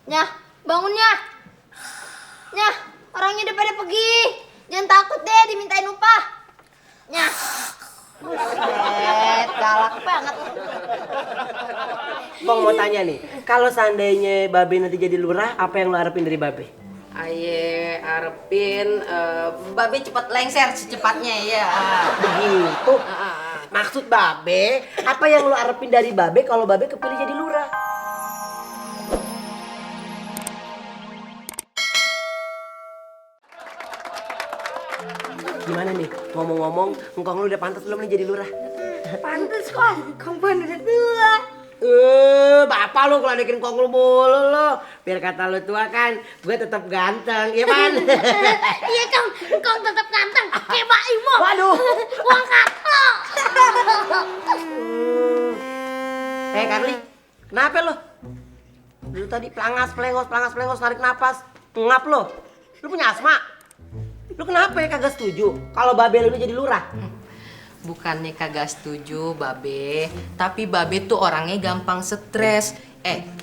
Nyah, bangun Nyah. Nyah, orangnya udah pada pergi. Jangan takut deh dimintain upah. Nyah. Buset, galak banget. Bang mau tanya nih, kalau seandainya Babe nanti jadi lurah, apa yang lo harapin dari Babe? Aye harapin Babe cepet lengser secepatnya ya. Begitu. Maksud Babe, apa yang lo harapin dari Babe kalau Babe kepilih jadi lurah? Gimana nih, ngomong-ngomong, engkong lu udah pantas belum nih jadi lurah? Pantes kok, kamu udah tua. Bapak lu kalau bikin kong lu mulu lo. Biar kata lu tua kan, gue tetap ganteng, ya kan? Iya Kang tetap ganteng. Kayak Mbak Imo. Waduh. Uang kato. Carly, kenapa lo? Dulu tadi pelangas pelengos, narik napas. Ngap lo? Lu punya asma? Lu kenapa ya kagak setuju kalau Babe lu jadi lurah? Bukannya kagak setuju Babe, tapi Babe tuh orangnya gampang stres.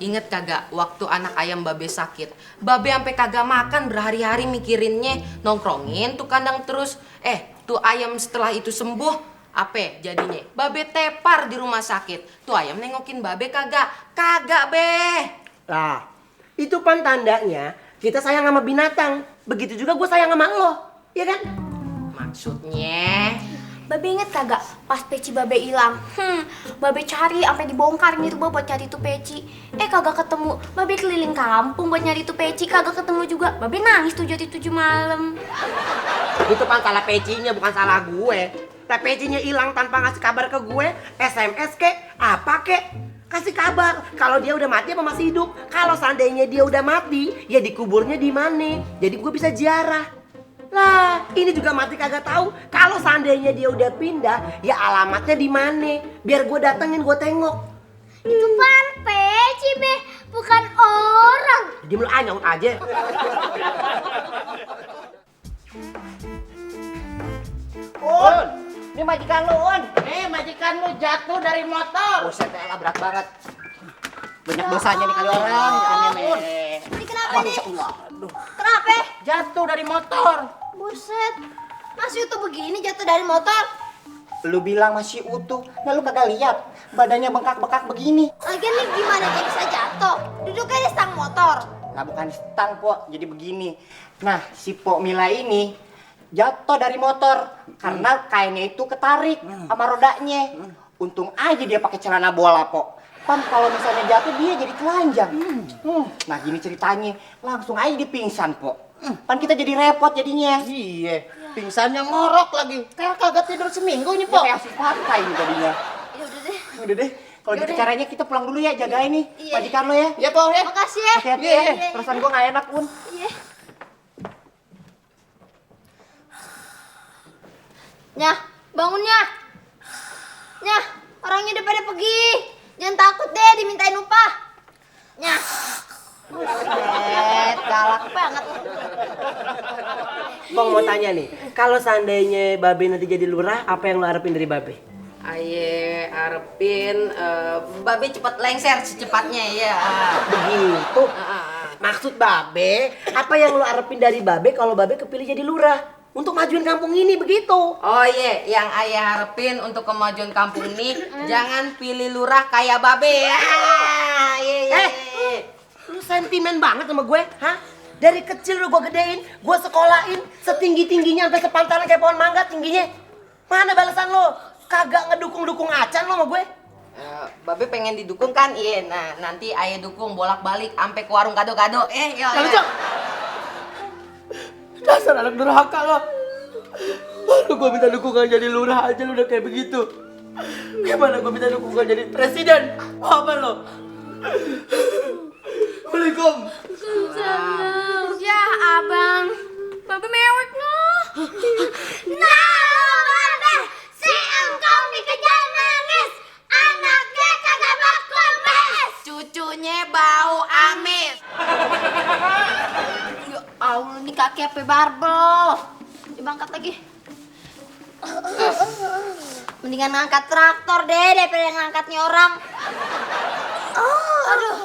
Inget kagak waktu anak ayam Babe sakit, Babe sampai kagak makan berhari-hari mikirinnya, nongkrongin tuh kandang terus. Tuh ayam setelah itu sembuh, apa jadinya? Babe tepar di rumah sakit. Tuh ayam nengokin Babe kagak? Kagak, Be. Lah, itu kan tandanya kita sayang sama binatang. Begitu juga gue sayang sama lo, ya kan? Maksudnya? Babe inget kagak pas peci Babe hilang? Babe cari sampai dibongkar gitu buat cari tuh peci. Kagak ketemu. Babe keliling kampung buat nyari tuh peci, kagak ketemu juga. Babe nangis 7 malam. Itu kan salah pecinya, bukan salah gue. Nah, pecinya hilang tanpa ngasih kabar ke gue, SMS kek, apa kek? Kasih kabar kalau dia udah mati apa masih hidup. Kalau seandainya dia udah mati, ya dikuburnya di mana? Jadi gue bisa ziarah. Lah, ini juga mati kagak tahu. Kalau seandainya dia udah pindah, ya alamatnya di mana? Biar gue datengin, gue tengok. Itu pan peci Be, bukan orang. Dia lu nyaut aja. Un, ini majikan lu, Un. Majikan lu jatuh dari motor. Buset, elah berat banget. Banyak dosanya nih kali orang. Un, Ini kenapa nih? aduh. Kenapa? Jatuh dari motor. Buset, masih utuh begini jatuh dari motor. Lu bilang masih utuh, nah lu kagak lihat badannya bengkak-bengkak begini. Lagian nih gimana dia bisa jatuh? Duduknya di stang motor. Nah bukan stang, Pok, jadi begini. Nah, si Pok Mila ini jatuh dari motor karena kainnya itu ketarik sama rodanya. Untung aja dia pakai celana bola, Pok. Kan kalau misalnya jatuh dia jadi telanjang. Nah gini ceritanya, langsung aja dia pingsan, Pok. Kan kita jadi repot jadinya. Iya, pingsannya ngorok lagi. Kayak kagak tidur seminggu ini, Pok. Kayak si pakai ini tadinya. Ya udah deh. Udah deh, kalau gitu caranya kita pulang dulu ya, jagain nih Iya. majikan lo ya. Iya, Pok ya. Makasih ya. Hati-hati Iya, ya, iya. perasaan gua gak enak, Un. Iya. Nyah, bangun Nyah. Nyah, orangnya udah pada pergi. Jangan takut deh dimintain upah. Nyah. Buset, galak banget. Bang mau tanya nih, kalau seandainya Babe nanti jadi lurah, apa yang lo harapin dari Babe? Aye harapin Babe cepet lengser secepatnya ya. Begitu. Maksud Babe, apa yang lo harapin dari Babe kalau Babe kepilih jadi lurah? Untuk majuin kampung ini, begitu. Oh iya, yang ayah harapin untuk kemajuan kampung ini jangan pilih lurah kayak Babe ya. Lu sentimen banget sama gue, hah? Dari kecil lu gue gedein, gue sekolahin setinggi-tingginya sampai sepantaran kayak pohon mangga tingginya. Mana balasan lo? Kagak ngedukung-dukung acan lo sama gue. Babe pengen didukung kan? Iya, nah nanti ayah dukung bolak-balik sampai ke warung gado-gado. Ya. Kalau Cok, dasar anak durhaka lo. Baru gue minta dukungan jadi lurah aja lu udah kayak begitu. Gimana gue minta dukungan jadi presiden? Apa lo? Assalamualaikum. Ya abang, Babe mewek noh. Nah, Babe, si engkau dikejar nangis, anaknya kagak bakul mes. Cucunya bau amis. Ya Allah, ini kaki apa barbel? Dibangkat lagi. Mendingan ngangkat traktor deh daripada ngangkatnya orang. Aduh.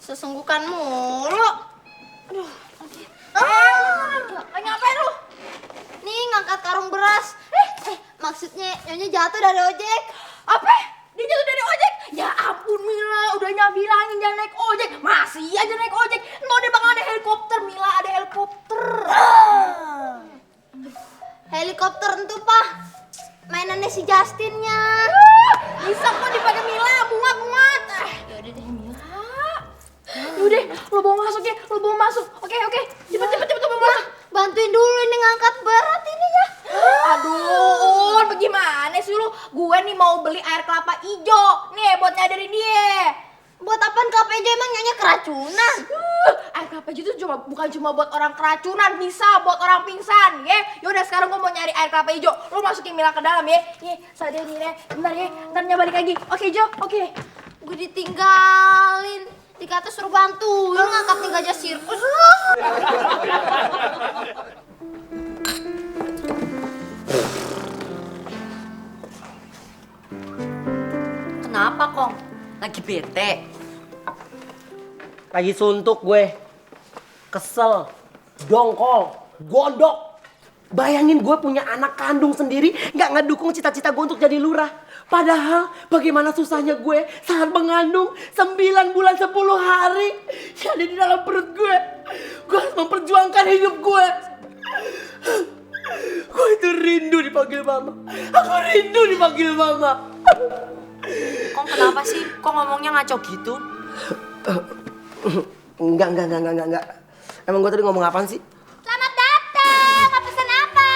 sesenggukan mulu. Aduh. Ngapain lu? Nih ngangkat karung beras. Maksudnya nyonya jatuh dari ojek. Apa? Dia jatuh dari ojek? Ya ampun Mila, udahnya bilangin jangan naik ojek. Masih aja naik ojek. Nggak ada bakal ada helikopter, Mila, ada helikopter. Helikopter entu Pak. Mainannya si Justinnya. Bisa kok dipakai Mila, muat. Yaudah deh. Yaudah, lo bawa masuk ya, lo bawa masuk. Oke, cepet bawa masuk. Bantuin dulu ini ngangkat berat ini ya. Aduh, bagaimana sih lu? Gue nih mau beli air kelapa ijo. Nih buat nyadarin dia. Buat apaan kelapa hijau emang nyonya keracunan? Air kelapa ijo itu bukan cuma buat orang keracunan, bisa buat orang pingsan, ya. Yaudah sekarang gue mau nyari air kelapa ijo. Lu masukin Mila ke dalam ya. Nih, sadar nih, bentar ya. Ntarnya balik lagi. Oke, Jo. Oke. Gue ditinggalin. Dikata suruh bantuin ngangkat nih gajah sirkus. Kenapa, Kong? Lagi bete? Lagi suntuk gue. Kesel, dongkol, gondok. Bayangin gue punya anak kandung sendiri gak ngedukung cita-cita gue untuk jadi lurah. Padahal bagaimana susahnya gue saat mengandung 9 bulan 10 hari. Dia ada di dalam perut gue. Gue harus memperjuangkan hidup gue. Gue itu rindu dipanggil mama. Aku rindu dipanggil mama. Kong kenapa sih? Kok ngomongnya ngaco gitu? Enggak. Emang gue tadi ngomong apaan sih? Selamat datang. Pesan apa?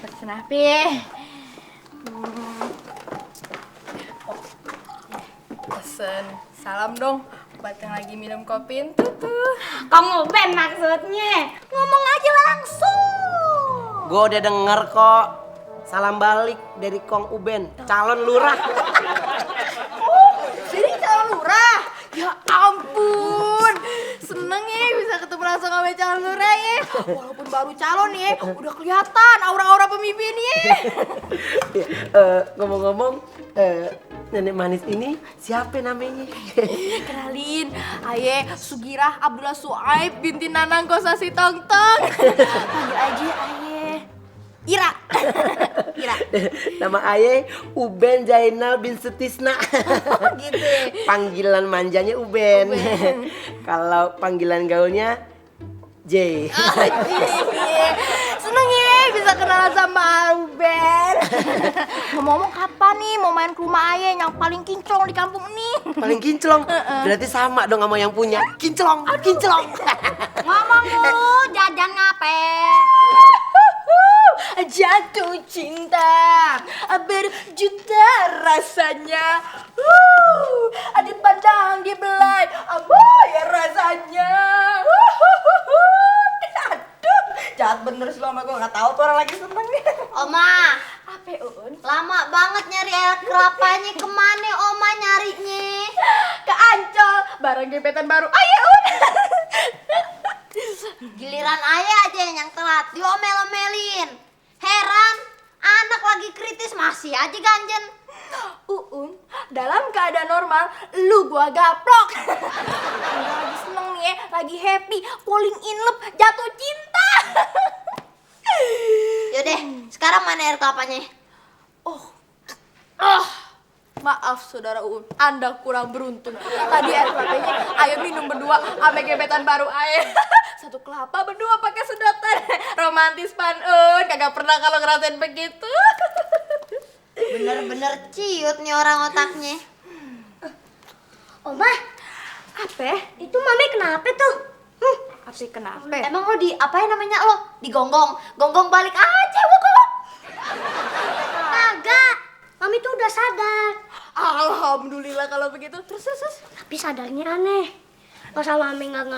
Pesen apa ya? Pesen salam dong buat yang lagi minum kopi itu tuh. Kamu Ben maksudnya. Ngomong aja langsung. Gue udah denger kok. Salam balik dari Kong Uben, calon lurah. Jadi calon lurah. Ya ampun. Seneng ya bisa ketemu langsung sama calon lurah ya. Walaupun baru calon ya, udah kelihatan aura-aura pemimpin ya. Ngomong-ngomong, nenek manis ini siapa namanya? Kenalin, Aye Sugirah Abdullah Suaib binti Nanang Kosasi Tongtong. Panggil aja Aye Ira. Nama Aye Uben Zainal bin Sutisna. Gitu. Panggilan manjanya Uben. Kalau panggilan gaulnya J. Seneng ya bisa kenalan sama Uben. Ngomong-ngomong kapan nih mau main ke rumah Aye yang paling kinclong di kampung nih? Paling kinclong. Berarti sama dong sama yang punya. Kinclong. Ngomong lu jajan ngapain? Jatuh cinta berjuta rasanya. Ada pandang di belai, ya rasanya. Aduh, jahat bener sih lo sama gue, gak tau tuh orang lagi seneng. Oma, Apa Un? lama banget nyari air kelapanya. Kemana Oma nyarinya? Ke Ancol, bareng gebetan baru. Ayo Un. Giliran ayah aja yang telat, diomel-omelin. Heran, anak lagi kritis masih aja ganjen. Uun, dalam keadaan normal, lu gua gaplok. Lagi seneng nih ya, lagi happy, falling in love, jatuh cinta. Yaudah, sekarang mana air kelapanya? Maaf saudara Uun, Anda kurang beruntung. Tadi air kelapanya Ayo minum berdua sama gebetan baru Ayo. Satu kelapa berdua pakai sedotan. Romantis pan Un, kagak pernah kalau ngerasain begitu. Bener-bener ciut nih orang otaknya. Oma, apa? Itu Mami kenapa tuh? Apa kenapa? Emang lo di apa ya namanya lo? Digonggong, gonggong balik aja wokok. Kagak, Mami tuh udah sadar. Alhamdulillah kalau begitu. Terus. Tapi sadarnya aneh. Masa Mami nggak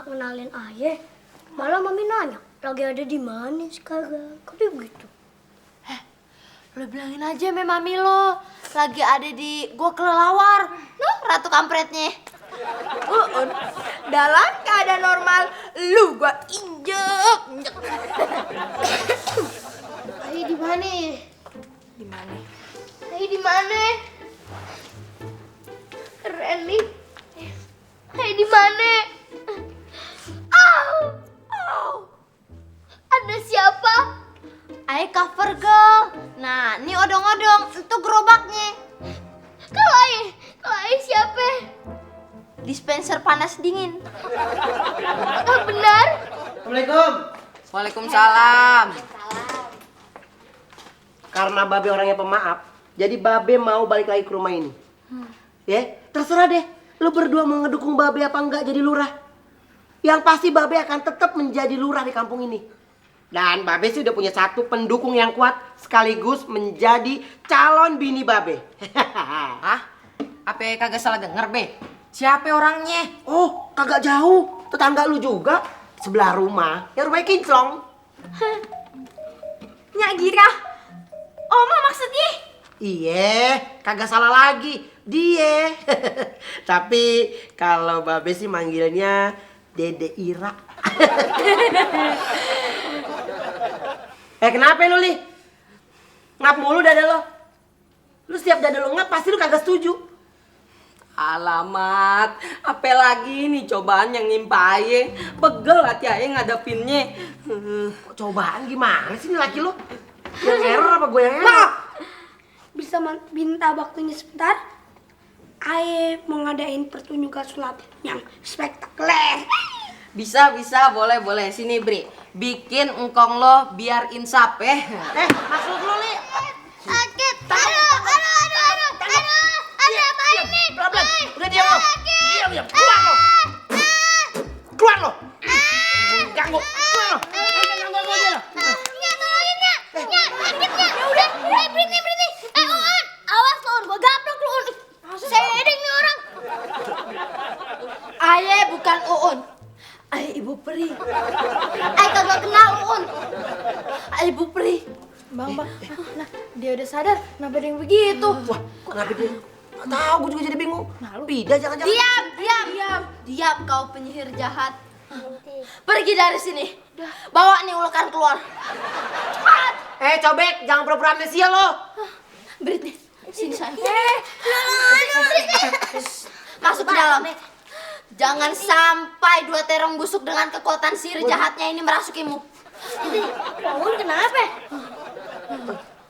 ngenalin Aye, malah Mami nanya lagi ada di mana sekarang. Kok dia begitu? Lo bilangin aja sama Mami lo lagi ada di gua kelelawar. Noh, ratu kampretnya. Uun, dalam keadaan normal, lu gua injek. Ayo di mana? Di mana? Ayo di mana? Reni. Di mana? Ada siapa? Ayah cover girl. Nah, ini odong-odong, itu gerobaknya. Kalau ayah siapa? Dispenser panas dingin. Benar? Assalamualaikum. Waalaikumsalam. Karena Babe orangnya pemaaf, jadi Babe mau balik lagi ke rumah ini. Ya, terserah deh. Lu berdua mau ngedukung Babe apa enggak jadi lurah. Yang pasti Babe akan tetap menjadi lurah di kampung ini. Dan Babe sih udah punya satu pendukung yang kuat sekaligus menjadi calon bini Babe. Hah? Apa kagak salah denger, Be? Siapa orangnya? Oh, kagak jauh. Tetangga lu juga. Sebelah rumah. Ya rumahnya kinclong. Nyak Gira. Oma maksudnya? Iya, kagak salah lagi. Dia. Tapi kalau Babe sih manggilnya Dede Ira. Kenapa lu, Li? Ngap mulu dada lo. Lu setiap dada lo ngap pasti lu kagak setuju. Alamat, apa lagi nih cobaan yang nimpa Aye? Pegel hati Aye ngadepinnya. Cobaan gimana sih nih laki lu? Yang error apa gue yang error? Bisa minta waktunya sebentar? Aye mau ngadain pertunjukan sulap yang spektakuler. Bisa, boleh. Sini, Bri. Bikin engkong lo biar insap, Maksud lu, Li? Sakit. Aduh. Ada apa ini? Pelan-pelan. Udah diam lo. Diam. Keluar lo. Keluar lo. Ganggu. Keluar lo. Ganggu aja lo. Tolongin, Nya. Sakitnya. Ya udah, berhenti. Uun. Awas lo, gua gaplok lo, Uun. Sedeng nih orang. Aye bukan Uun. Aye Ibu Peri. Aye kagak kenal Uun. Aye Ibu Peri. Bang, nah dia udah sadar, kenapa dia yang begitu? Wah, kenapa dia? Gak tau, gue juga jadi bingung. Pindah jangan-jangan. Diam kau penyihir jahat. Pergi dari sini. Bawa nih ulekan keluar. Cobek, jangan pura-pura amnesia lo. Britney, sini sayang. Masuk ke dalam. Jangan sampai dua terong busuk dengan kekuatan sihir jahatnya ini merasukimu. Pohon kenapa?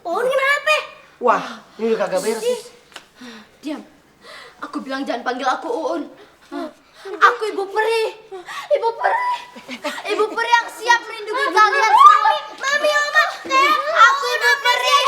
Pohon kenapa? Wah, ini udah kagak beres nih. Diam. Aku bilang jangan panggil aku Uun. Aku Ibu Peri. Ibu Peri yang siap melindungi kalian semua. Mami, Oma. Aku Ibu Peri.